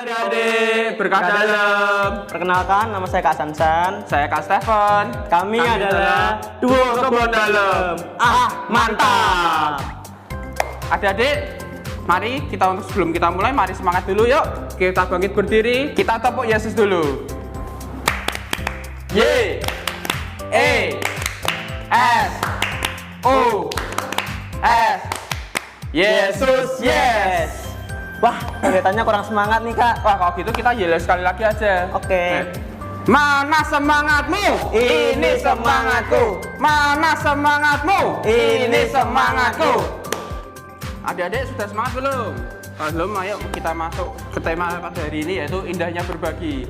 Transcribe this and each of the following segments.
adik-adik, berkah dalam. Perkenalkan, nama saya Kak Sansan. Saya Kak Stefan. Kami adalah Duo Kebon Dalam. Mantap. Adik-adik, mari sebelum kita mulai, mari semangat dulu yuk. Kita bangkit berdiri, kita tepuk Yesus dulu. Y, E, S, O, S. Yesus, yes. Wah, kelihatannya kurang semangat nih Kak. Wah, kalau gitu kita yel sekali lagi aja. Oke. Mana semangatmu? Ini semangatku. Mana semangatmu? Ini semangatku. Adik-adik sudah semangat belum? Kalau belum, ayo kita masuk ke tema pada hari ini, yaitu indahnya berbagi.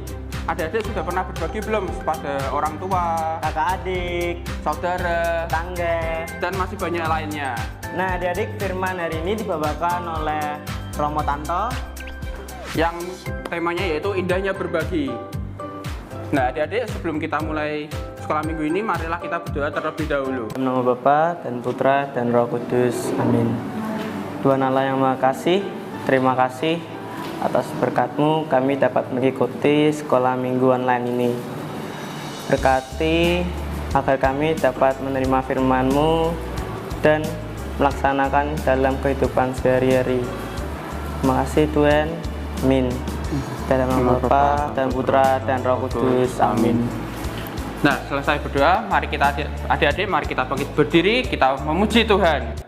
Adik-adik sudah pernah berbagi belum pada orang tua, Kakak adik, saudara, tetangga, dan masih banyak lainnya? Nah, adik-adik, firman hari ini dibawakan oleh Romo Tanto yang temanya yaitu indahnya berbagi. Nah, adik-adik, sebelum kita mulai sekolah minggu ini, marilah kita berdoa terlebih dahulu. dalam nama Bapa dan Putra dan Roh Kudus. Amin. Tuhan Allah yang Maha Kasih, terima kasih atas berkat-Mu kami dapat mengikuti sekolah minggu online ini. Berkati agar kami dapat menerima firman-Mu dan melaksanakan dalam kehidupan sehari-hari. Terima kasih Tuhan. Amin. Dalam nama Bapa dan Putra dan Roh Kudus. Amin. Nah, selesai berdoa, mari kita adik-adik, mari kita bangkit berdiri, kita memuji Tuhan.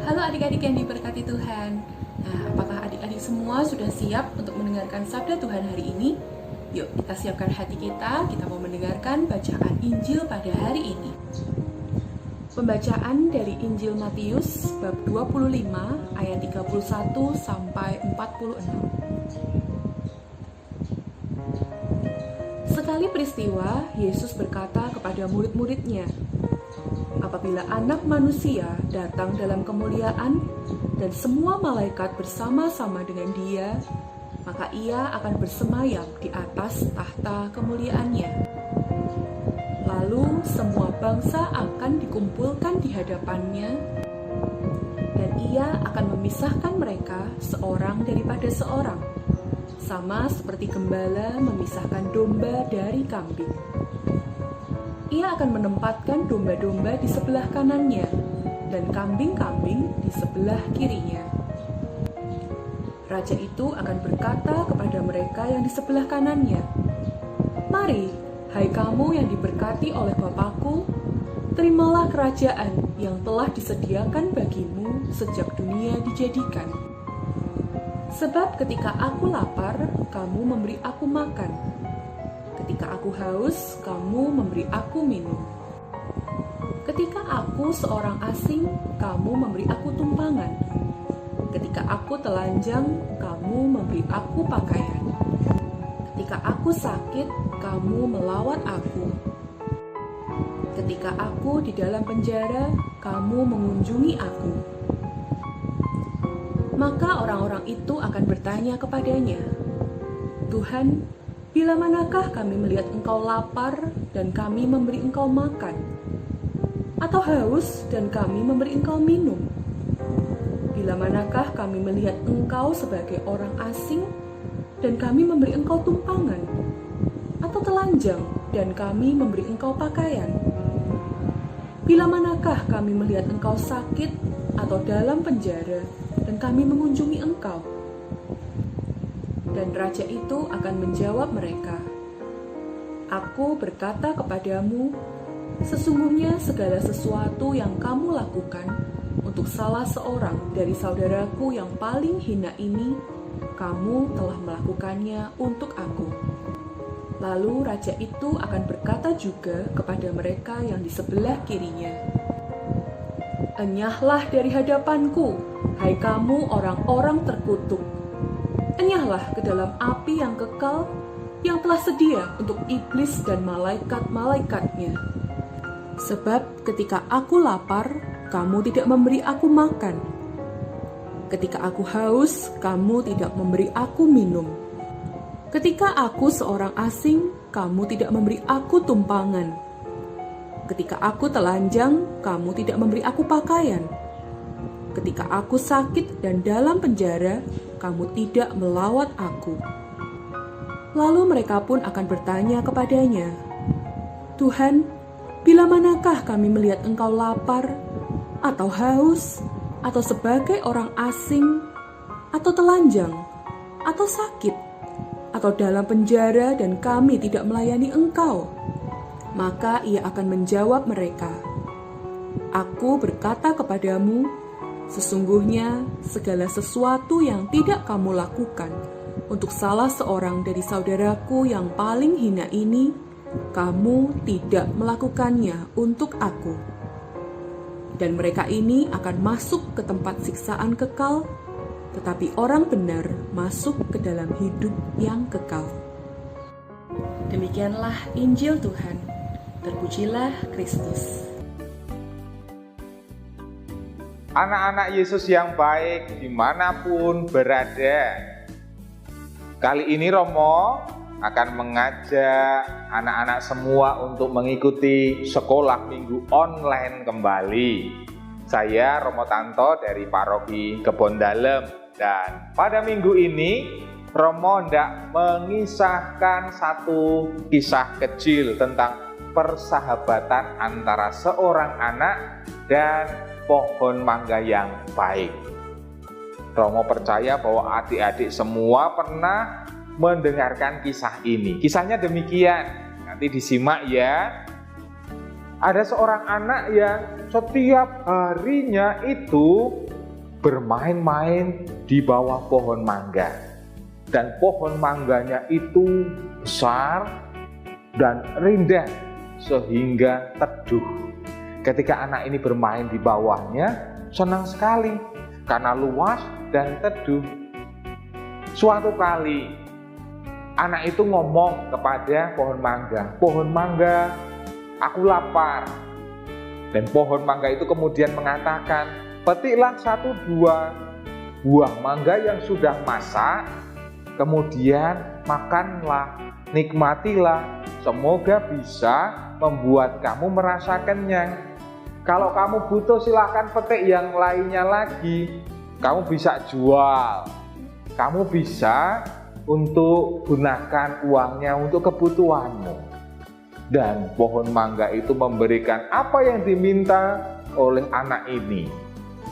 Halo adik-adik yang diberkati Tuhan. Nah, apakah adik-adik semua sudah siap untuk mendengarkan sabda Tuhan hari ini? Yuk kita siapkan hati kita mau mendengarkan bacaan Injil pada hari ini. Pembacaan dari Injil Matius bab 25 ayat 31 sampai 46. Sekali peristiwa, Yesus berkata kepada murid-muridnya, apabila Anak Manusia datang dalam kemuliaan dan semua malaikat bersama-sama dengan Dia, maka Ia akan bersemayam di atas tahta kemuliaannya. Lalu semua bangsa akan dikumpulkan di hadapannya, dan Ia akan memisahkan mereka seorang daripada seorang, sama seperti gembala memisahkan domba dari kambing. Ia akan menempatkan domba-domba di sebelah kanannya dan kambing-kambing di sebelah kirinya. Raja itu akan berkata kepada mereka yang di sebelah kanannya, "Mari, hai kamu yang diberkati oleh Bapa-Ku, terimalah kerajaan yang telah disediakan bagimu sejak dunia dijadikan. Sebab ketika aku lapar, kamu memberi aku makan. Ketika aku haus, kamu memberi aku minum. Ketika aku seorang asing, kamu memberi aku tumpangan. Ketika aku telanjang, kamu memberi aku pakaian. Ketika aku sakit, kamu melawat aku. Ketika aku di dalam penjara, kamu mengunjungi aku." Maka orang-orang itu akan bertanya kepadanya, "Tuhan, bila manakah kami melihat Engkau lapar dan kami memberi Engkau makan? Atau haus dan kami memberi Engkau minum? Bila manakah kami melihat Engkau sebagai orang asing dan kami memberi Engkau tumpangan? Atau telanjang dan kami memberi Engkau pakaian? Bila manakah kami melihat Engkau sakit atau dalam penjara dan kami mengunjungi Engkau?" Dan raja itu akan menjawab mereka, "Aku berkata kepadamu, sesungguhnya segala sesuatu yang kamu lakukan untuk salah seorang dari saudaraku yang paling hina ini, kamu telah melakukannya untuk aku." Lalu raja itu akan berkata juga kepada mereka yang di sebelah kirinya, "Enyahlah dari hadapanku, hai kamu orang-orang terkutuk. Enyahlah ke dalam api yang kekal yang telah sedia untuk iblis dan malaikat-malaikatnya. Sebab ketika aku lapar, kamu tidak memberi aku makan. Ketika aku haus, kamu tidak memberi aku minum. Ketika aku seorang asing, kamu tidak memberi aku tumpangan. Ketika aku telanjang, kamu tidak memberi aku pakaian. Ketika aku sakit dan dalam penjara, kamu tidak melawat aku." Lalu mereka pun akan bertanya kepadanya, "Tuhan, bila manakah kami melihat Engkau lapar, atau haus, atau sebagai orang asing, atau telanjang, atau sakit, atau dalam penjara dan kami tidak melayani Engkau?" Maka ia akan menjawab mereka, "Aku berkata kepadamu, sesungguhnya segala sesuatu yang tidak kamu lakukan untuk salah seorang dari saudaraku yang paling hina ini, kamu tidak melakukannya untuk aku." Dan mereka ini akan masuk ke tempat siksaan kekal, tetapi orang benar masuk ke dalam hidup yang kekal. Demikianlah Injil Tuhan. Terpujilah Kristus. Anak-anak Yesus yang baik dimanapun berada, kali ini Romo akan mengajak anak-anak semua untuk mengikuti sekolah minggu online kembali. Saya Romo Tanto dari Paroki Kebon Dalem, dan pada minggu ini Romo hendak mengisahkan satu kisah kecil tentang persahabatan antara seorang anak dan pohon mangga yang baik. Romo percaya bahwa adik-adik semua pernah mendengarkan kisah ini. Kisahnya demikian, nanti disimak ya. Ada seorang anak yang setiap harinya itu bermain-main di bawah pohon mangga. Dan pohon mangganya itu besar dan rindang sehingga teduh. Ketika anak ini bermain di bawahnya, senang sekali karena luas dan teduh. Suatu kali anak itu ngomong kepada pohon mangga, "Pohon mangga, aku lapar. Dan pohon mangga itu kemudian mengatakan, petiklah 1-2 buah mangga yang sudah masak, kemudian makanlah, nikmatilah, semoga bisa membuat kamu merasa kenyang. Kalau kamu butuh silahkan petik yang lainnya lagi, kamu bisa jual, kamu bisa untuk gunakan uangnya untuk kebutuhanmu. Dan pohon mangga itu memberikan apa yang diminta oleh anak ini.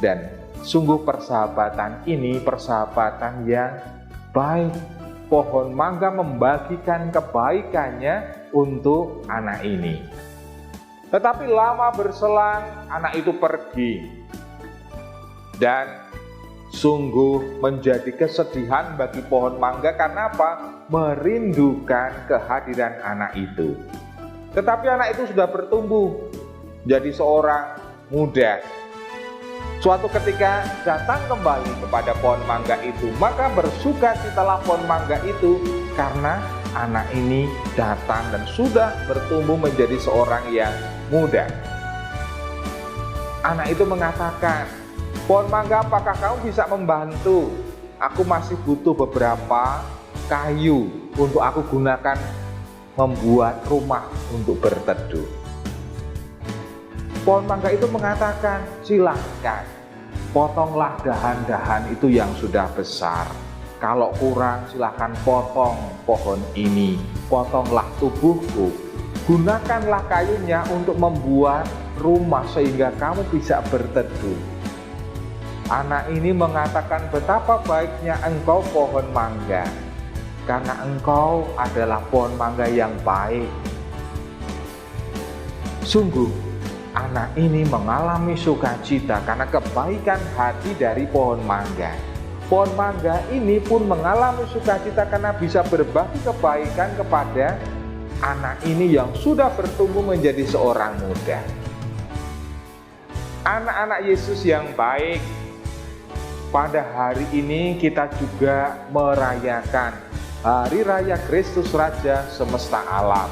Dan sungguh persahabatan ini persahabatan yang baik. Pohon mangga membagikan kebaikannya untuk anak ini. Tetapi lama berselang, anak itu pergi. Dan sungguh menjadi kesedihan bagi pohon mangga karena apa? Merindukan kehadiran anak itu. Tetapi anak itu sudah bertumbuh jadi seorang muda. Suatu ketika datang kembali kepada pohon mangga itu, maka bersukacitalah pohon mangga itu karena anak ini datang dan sudah bertumbuh menjadi seorang yang muda. Anak itu mengatakan, pohon mangga, apakah kamu bisa membantu? Aku masih butuh beberapa kayu untuk aku gunakan membuat rumah untuk berteduh. Pohon mangga itu mengatakan, silakan, potonglah dahan-dahan itu yang sudah besar. Kalau kurang silakan potong pohon ini, potonglah tubuhku. Gunakanlah kayunya untuk membuat rumah sehingga kamu bisa berteduh. Anak ini mengatakan, betapa baiknya engkau pohon mangga, karena engkau adalah pohon mangga yang baik. Sungguh, anak ini mengalami sukacita karena kebaikan hati dari pohon mangga. Pohon mangga ini pun mengalami sukacita karena bisa berbagi kebaikan kepada anak ini yang sudah bertumbuh menjadi seorang muda. Anak-anak Yesus yang baik, pada hari ini kita juga merayakan Hari Raya Kristus Raja semesta alam.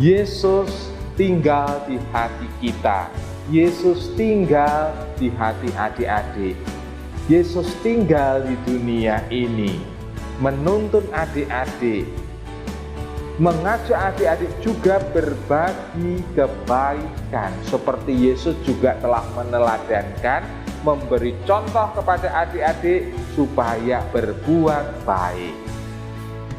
Yesus tinggal di hati kita. Yesus tinggal di hati adik-adik. Yesus tinggal di dunia ini, menuntun adik-adik, mengajak adik-adik juga berbagi kebaikan seperti Yesus juga telah meneladankan, memberi contoh kepada adik-adik supaya berbuat baik.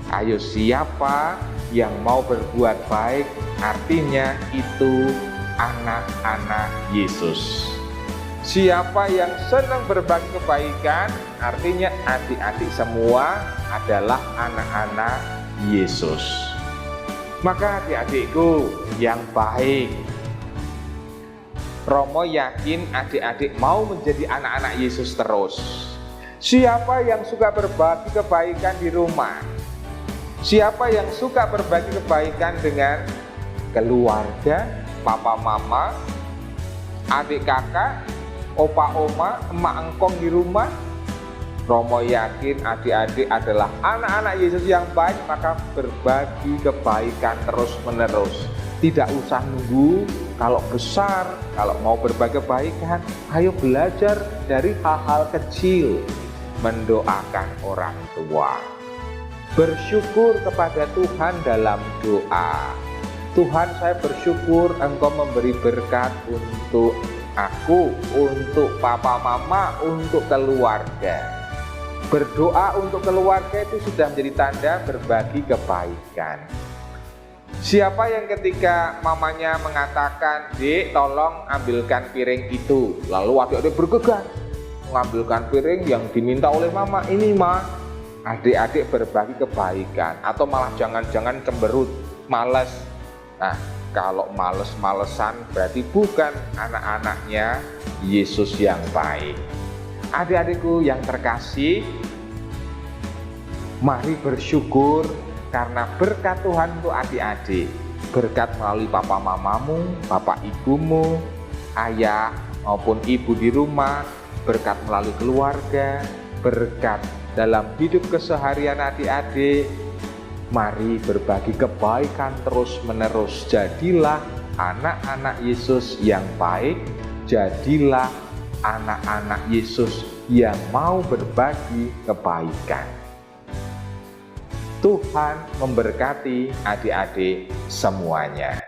Ayo, siapa yang mau berbuat baik, artinya itu anak-anak Yesus. Siapa yang senang berbagi kebaikan, artinya adik-adik semua adalah anak-anak Yesus. Maka adik-adikku yang baik, Romo yakin adik-adik mau menjadi anak-anak Yesus terus. Siapa yang suka berbagi kebaikan di rumah? Siapa yang suka berbagi kebaikan dengan keluarga, papa mama, adik kakak, opa oma, emak engkong di rumah? Romo yakin adik-adik adalah anak-anak Yesus yang baik, maka berbagi kebaikan terus menerus. Tidak usah nunggu kalau besar, kalau mau berbagi kebaikan, ayo belajar dari hal-hal kecil. Mendoakan orang tua, bersyukur kepada Tuhan dalam doa. Tuhan, saya bersyukur Engkau memberi berkat untuk aku, untuk papa mama, untuk keluarga. Berdoa untuk keluarga itu sudah menjadi tanda berbagi kebaikan. Siapa yang ketika mamanya mengatakan, "Dek, tolong ambilkan piring itu," lalu adik-adik bergegas mengambilkan piring yang diminta oleh mama. Ini mah, adik-adik berbagi kebaikan. Atau malah jangan-jangan cemberut, malas. Nah, kalau males-malesan berarti bukan anak-anaknya Yesus yang baik. Adik-adikku yang terkasih, mari bersyukur karena berkat Tuhan untuk adik-adik. Berkat melalui papa mamamu, bapak ibumu, ayah maupun ibu di rumah, berkat melalui keluarga, berkat dalam hidup keseharian adik-adik. Mari berbagi kebaikan terus menerus. Jadilah anak-anak Yesus yang baik, jadilah anak-anak Yesus yang mau berbagi kebaikan. Tuhan memberkati adik-adik semuanya.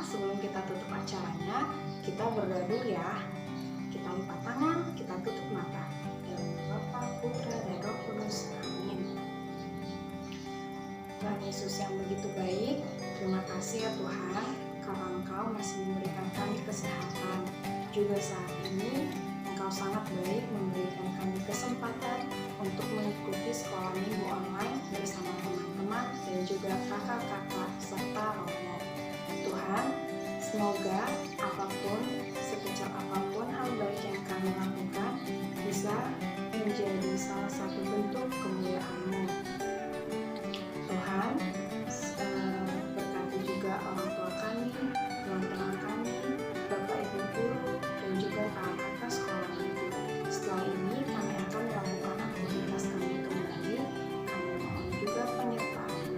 sebelum kita tutup acaranya, kita berdoa dulu ya. Kita lipat tangan, kita tutup mata. Dalam nama Bapa, Putra, dan Roh Kudus. Amin. Tuhan Yesus yang begitu baik, terima kasih ya Tuhan, karena Engkau masih memberikan kami kesehatan. Juga saat ini, Engkau sangat baik memberikan kami kesempatan untuk mengikuti sekolah minggu online bersama teman-teman dan juga kakak-kakak serta romo. Tuhan, semoga apapun, sekecil apapun hal baik yang kami lakukan bisa menjadi salah satu bentuk kemuliaan-Mu. Tuhan, berkati juga orang tua kami, teman-teman kami, Bapak Ibu guru, dan juga kakak-kakak sekolah minggu. Setelah ini kami akan melakukan aktivitas kami kembali. Kami mohon juga penyertaan-Mu.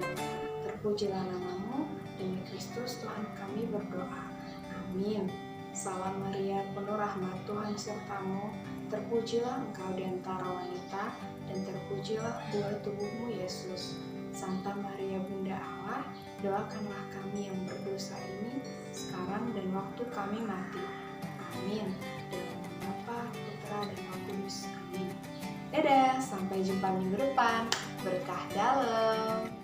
Terpujilah nama-Mu, demi Kristus Tuhan kami berdoa. Amin. Salam Maria, penuh rahmat, Tuhan sertamu. Terpujilah Engkau di antara wanita, dan terpujilah buah tubuhmu Yesus. Santa Maria Bunda Allah, doakanlah kami yang berdosa ini, sekarang dan waktu kami mati. Amin. Dalam nama Bapa, Putra, dan Roh Kudus. Amin. Dadah, sampai jumpa minggu depan. Berkah dalam.